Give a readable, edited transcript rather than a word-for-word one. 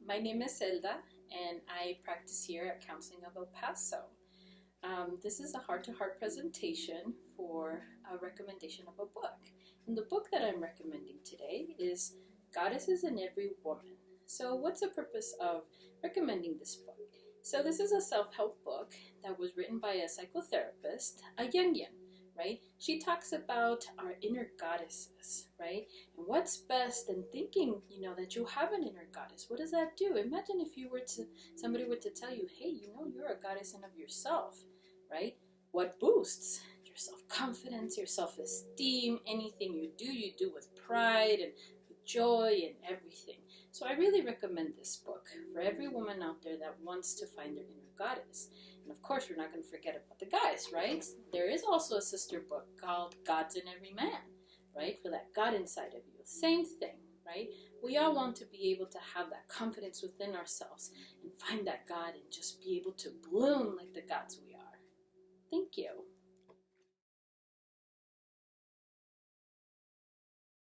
My name is Elda, and I practice here at Counseling of El Paso. This is a heart-to-heart presentation for a recommendation of a book. And the book that I'm recommending today is Goddesses in Every Woman. So what's the purpose of recommending this book? So this is a self-help book that was written by a psychotherapist, a Jungian, right? She talks about our inner goddesses, right? And what's best in thinking, that you have an inner goddess. What does that do? Imagine if somebody were to tell you, hey, you're a goddess in of yourself, right? What boosts your self-confidence, your self-esteem, anything you do with pride and with joy and everything. So I really recommend this book for every woman out there that wants to find their inner goddess. And of course, we're not going to forget about the guys, right? There is also a sister book called Gods in Every Man, right? For that God inside of you. Same thing, right? We all want to be able to have that confidence within ourselves and find that God and just be able to bloom like the gods we are. Thank you.